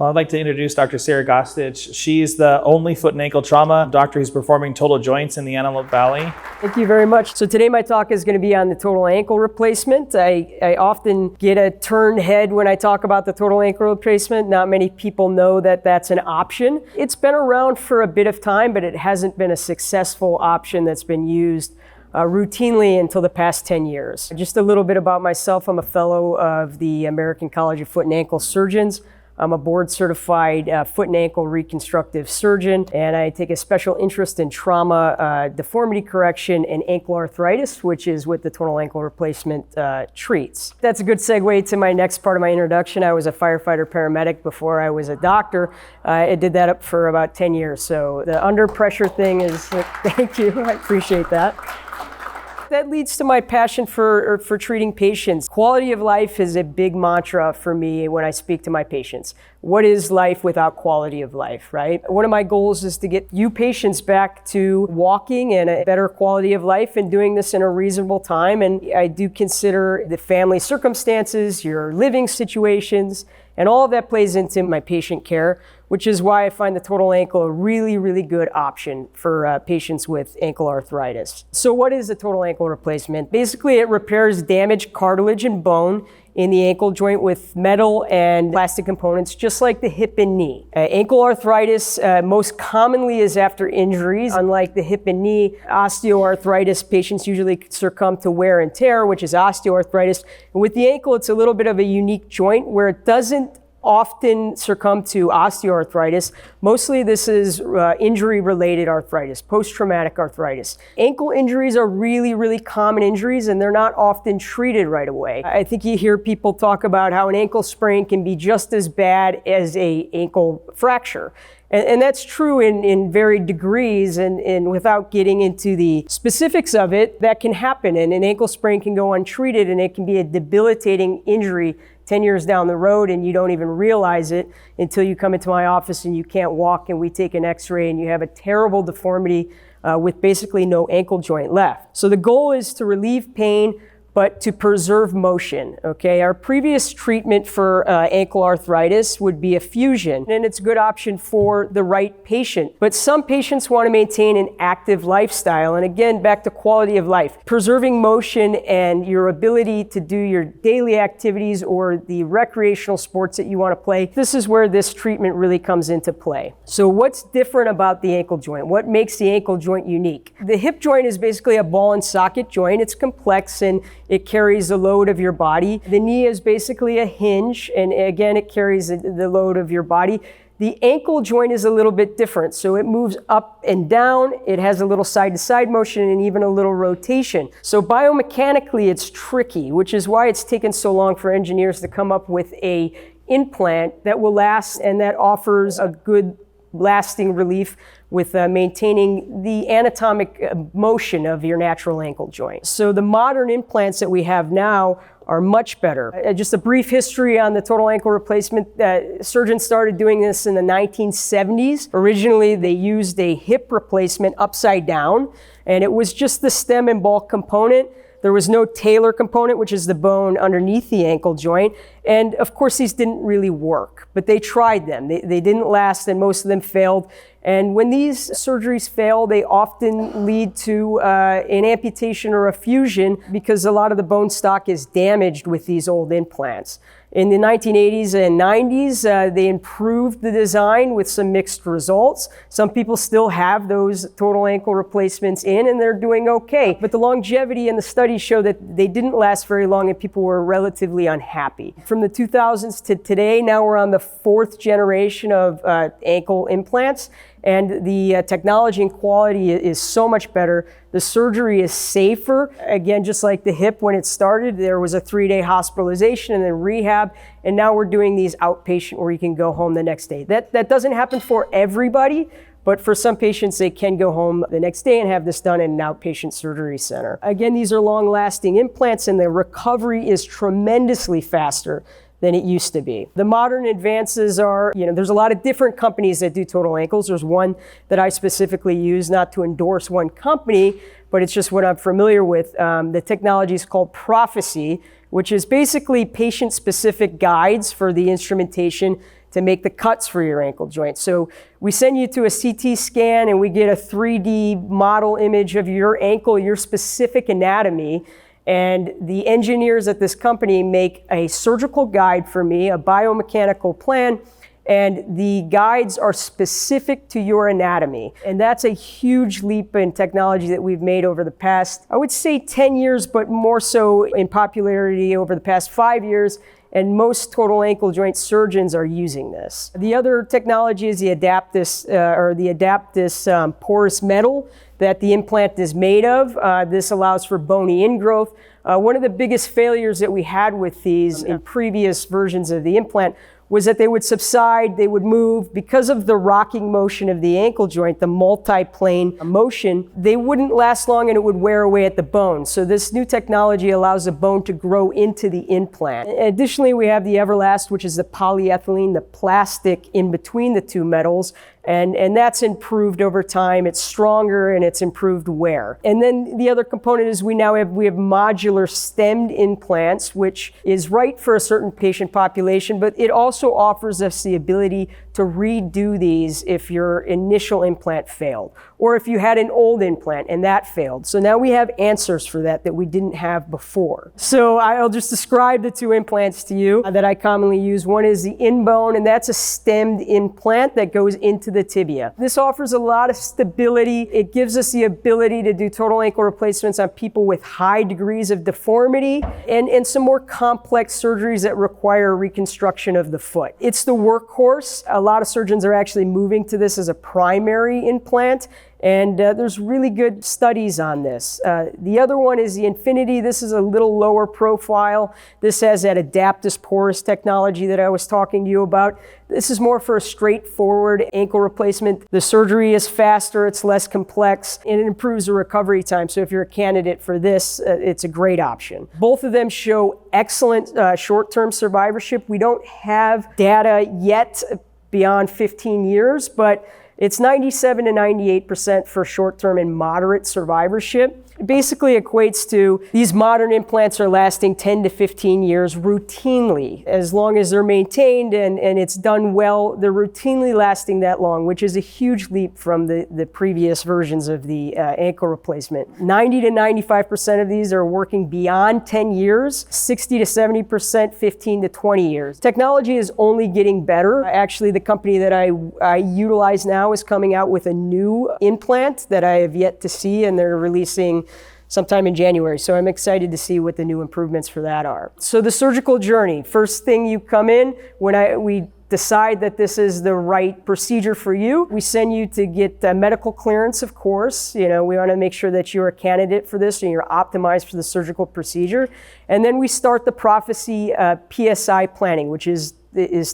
Well, I'd like to introduce Dr. Sarah Gostich. She's the only foot and ankle trauma doctor who's performing total joints in the Antelope Valley. Thank you very much. So today my talk is going to be on the total ankle replacement. I often get a turned head when I talk about the total ankle replacement. Not many people know that that's an option. It's been around for a bit of time, but it hasn't been a successful option that's been used routinely until the past 10 years. Just a little bit about myself. I'm a fellow of the American College of Foot and Ankle Surgeons. I'm a board-certified foot and ankle reconstructive surgeon, and I take a special interest in trauma, deformity correction, and ankle arthritis, which is what the total ankle replacement treats. That's a good segue to my next part of my introduction. I was a firefighter paramedic before I was a doctor. I did that up for about 10 years, so the under pressure thing is, thank you, I appreciate that. That leads to my passion for treating patients. Quality of life is a big mantra for me when I speak to my patients. What is life without quality of life, right? One of my goals is to get you patients back to walking and a better quality of life and doing this in a reasonable time. And I do consider the family circumstances, your living situations, and all of that plays into my patient care, which is why I find the total ankle a really, really good option for patients with ankle arthritis. So what is a total ankle replacement? Basically, it repairs damaged cartilage and bone in the ankle joint with metal and plastic components, just like the hip and knee. Ankle arthritis most commonly is after injuries. Unlike the hip and knee, osteoarthritis patients usually succumb to wear and tear, which is osteoarthritis. And with the ankle, it's a little bit of a unique joint where it doesn't often succumb to osteoarthritis. Mostly this is injury-related arthritis, post-traumatic arthritis. Ankle injuries are really, really common injuries, and they're not often treated right away. I think you hear people talk about how an ankle sprain can be just as bad as an ankle fracture. And that's true in varied degrees, and without getting into the specifics of it, that can happen. And an ankle sprain can go untreated, and it can be a debilitating injury 10 years down the road, and you don't even realize it until you come into my office and you can't walk, and we take an x-ray and you have a terrible deformity with basically no ankle joint left. So the goal is to relieve pain, but to preserve motion, okay? Our previous treatment for ankle arthritis would be a fusion, and it's a good option for the right patient. But some patients want to maintain an active lifestyle, and again, back to quality of life. Preserving motion and your ability to do your daily activities or the recreational sports that you want to play, this is where this treatment really comes into play. So what's different about the ankle joint? What makes the ankle joint unique? The hip joint is basically a ball and socket joint. It's complex and it carries the load of your body. The knee is basically a hinge, and again, it carries the load of your body. The ankle joint is a little bit different, so it moves up and down. It has a little side-to-side motion and even a little rotation. So biomechanically, it's tricky, which is why it's taken so long for engineers to come up with an implant that will last and that offers a good lasting relief with maintaining the anatomic motion of your natural ankle joint. So the modern implants that we have now are much better. Just a brief history on the total ankle replacement. Surgeons started doing this in the 1970s. Originally, they used a hip replacement upside down, and it was just the stem and bulk component. There was no talar component, which is the bone underneath the ankle joint. And of course, these didn't really work, but they tried them. They didn't last, and most of them failed. And when these surgeries fail, they often lead to an amputation or a fusion because a lot of the bone stock is damaged with these old implants. In the 1980s and 90s, they improved the design with some mixed results. Some people still have those total ankle replacements in, and they're doing okay. But the longevity and the studies show that they didn't last very long, and people were relatively unhappy. From the 2000s to today, now we're on the 4th generation of ankle implants. And the technology and quality is so much better. The surgery is safer. Again, just like the hip, when it started, there was a 3-day hospitalization and then rehab. And now we're doing these outpatient where you can go home the next day. That doesn't happen for everybody, but for some patients, they can go home the next day and have this done in an outpatient surgery center. Again, these are long-lasting implants, and the recovery is tremendously faster than it used to be. The modern advances are, there's a lot of different companies that do total ankles. There's one that I specifically use, not to endorse one company, but it's just what I'm familiar with. The technology is called Prophecy, which is basically patient-specific guides for the instrumentation to make the cuts for your ankle joint. So we send you to a CT scan and we get a 3D model image of your ankle, your specific anatomy. And the engineers at this company make a surgical guide for me, a biomechanical plan, and the guides are specific to your anatomy. And that's a huge leap in technology that we've made over the past, I would say 10 years, but more so in popularity over the past 5 years. And most total ankle joint surgeons are using this. The other technology is the Adaptis porous metal that the implant is made of. This allows for bony ingrowth. One of the biggest failures that we had with these in previous versions of the implant was that they would subside, they would move. Because of the rocking motion of the ankle joint, the multi-plane motion, they wouldn't last long and it would wear away at the bone. So this new technology allows the bone to grow into the implant. Additionally, we have the Everlast, which is the polyethylene, the plastic in between the two metals. And that's improved over time. It's stronger and it's improved wear. And then the other component is we have modular stemmed implants, which is right for a certain patient population, but it also offers us the ability to redo these if your initial implant failed, or if you had an old implant and that failed. So now we have answers for that we didn't have before. So I'll just describe the two implants to you that I commonly use. One is the InBone, and that's a stemmed implant that goes into the tibia. This offers a lot of stability. It gives us the ability to do total ankle replacements on people with high degrees of deformity and some more complex surgeries that require reconstruction of the foot. It's the workhorse. A lot of surgeons are actually moving to this as a primary implant. And there's really good studies on this. The other one is the Infinity. This is a little lower profile. This has that Adaptis porous technology that I was talking to you about. This is more for a straightforward ankle replacement. The surgery is faster, it's less complex, and it improves the recovery time. So if you're a candidate for this, it's a great option. Both of them show excellent short-term survivorship. We don't have data yet beyond 15 years, but it's 97 to 98% for short-term and moderate survivorship. It basically equates to these modern implants are lasting 10 to 15 years routinely. As long as they're maintained and it's done well, they're routinely lasting that long, which is a huge leap from the previous versions of the ankle replacement. 90 to 95% of these are working beyond 10 years, 60 to 70%, 15 to 20 years. Technology is only getting better. Actually, the company that I utilize now is coming out with a new implant that I have yet to see, and they're releasing sometime in January. So I'm excited to see what the new improvements for that are. So the surgical journey, first thing you come in, we decide that this is the right procedure for you. We send you to get medical clearance, of course. We want to make sure that you're a candidate for this and you're optimized for the surgical procedure. And then we start the Prophecy PSI planning, which is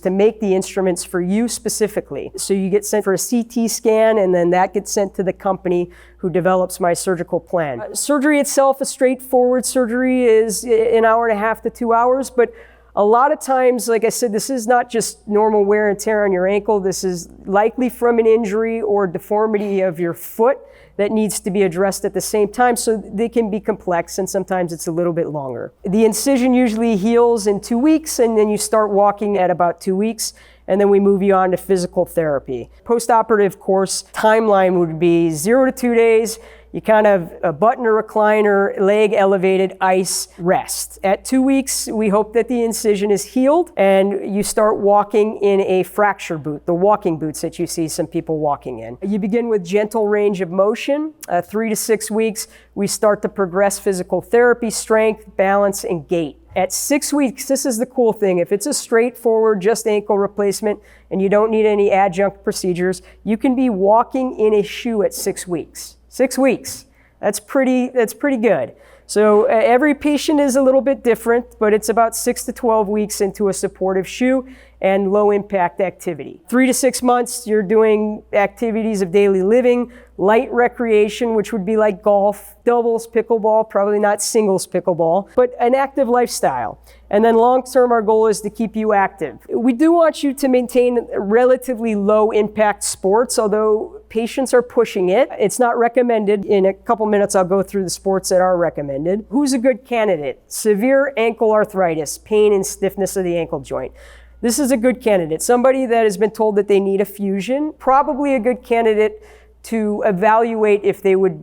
to make the instruments for you specifically. So you get sent for a CT scan, and then that gets sent to the company who develops my surgical plan. Surgery itself, a straightforward surgery, is an hour and a half to 2 hours, but a lot of times, like I said, this is not just normal wear and tear on your ankle. This is likely from an injury or deformity of your foot that needs to be addressed at the same time, so they can be complex, and sometimes it's a little bit longer. The incision usually heals in 2 weeks, and then you start walking at about 2 weeks, and then we move you on to physical therapy. Post-operative course timeline would be 0 to 2 days. You kind of a button or recliner, leg elevated, ice, rest. At 2 weeks, we hope that the incision is healed and you start walking in a fracture boot, the walking boots that you see some people walking in. You begin with gentle range of motion. 3 to 6 weeks, we start to progress physical therapy, strength, balance, and gait. At 6 weeks, this is the cool thing. If it's a straightforward, just ankle replacement and you don't need any adjunct procedures, you can be walking in a shoe at 6 weeks. 6 weeks, that's pretty good. So every patient is a little bit different, but it's about 6 to 12 weeks into a supportive shoe and low impact activity. 3 to 6 months, you're doing activities of daily living, light recreation, which would be like golf, doubles, pickleball, probably not singles pickleball, but an active lifestyle. And then long-term, our goal is to keep you active. We do want you to maintain relatively low impact sports, although patients are pushing it. It's not recommended. In a couple minutes, I'll go through the sports that are recommended. Who's a good candidate? Severe ankle arthritis, pain and stiffness of the ankle joint. this is a good candidate. Somebody that has been told that they need a fusion, probably a good candidate to evaluate if they would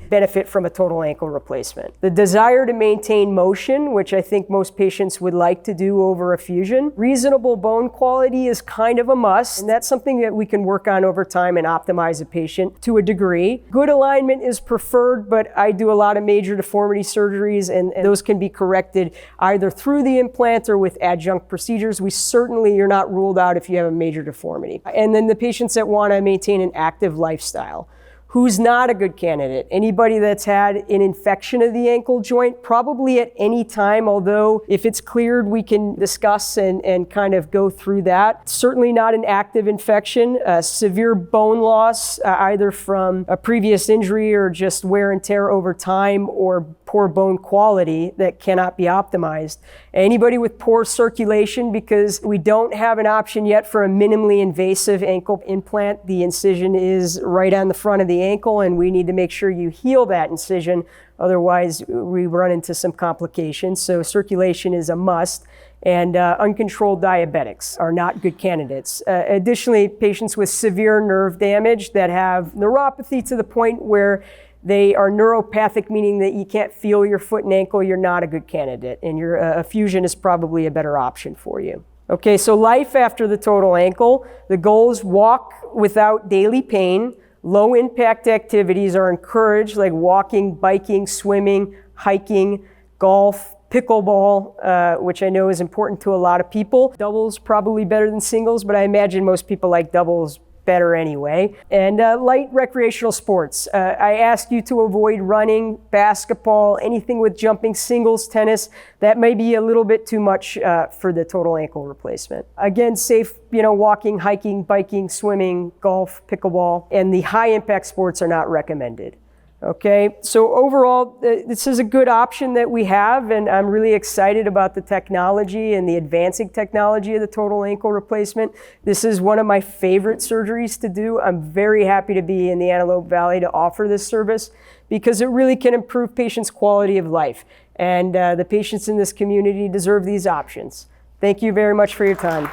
benefit from a total ankle replacement. The desire to maintain motion, which I think most patients would like to do over a fusion. Reasonable bone quality is kind of a must, and that's something that we can work on over time and optimize a patient to a degree. Good alignment is preferred, but I do a lot of major deformity surgeries, and those can be corrected either through the implant or with adjunct procedures. You're not ruled out if you have a major deformity. And then the patients that want to maintain an active lifestyle. Who's not a good candidate? Anybody that's had an infection of the ankle joint, probably at any time, although if it's cleared, we can discuss and kind of go through that. Certainly not an active infection. Severe bone loss, either from a previous injury or just wear and tear over time, or poor bone quality that cannot be optimized. Anybody with poor circulation, because we don't have an option yet for a minimally invasive ankle implant. The incision is right on the front of the ankle, and we need to make sure you heal that incision. Otherwise, we run into some complications. So circulation is a must. And uncontrolled diabetics are not good candidates. Additionally, patients with severe nerve damage that have neuropathy to the point where they are neuropathic, meaning that you can't feel your foot and ankle, you're not a good candidate, and a fusion is probably a better option for you. Okay, so life after the total ankle. The goal is walk without daily pain. Low impact activities are encouraged, like walking, biking, swimming, hiking, golf, pickleball, which I know is important to a lot of people. Doubles probably better than singles, but I imagine most people like doubles better anyway. And light recreational sports. I ask you to avoid running, basketball, anything with jumping, singles, tennis. That may be a little bit too much for the total ankle replacement. Again, safe, walking, hiking, biking, swimming, golf, pickleball, and the high impact sports are not recommended. Okay, so overall, this is a good option that we have, and I'm really excited about the technology and the advancing technology of the total ankle replacement. This is one of my favorite surgeries to do. I'm very happy to be in the Antelope Valley to offer this service because it really can improve patients' quality of life. And the patients in this community deserve these options. Thank you very much for your time.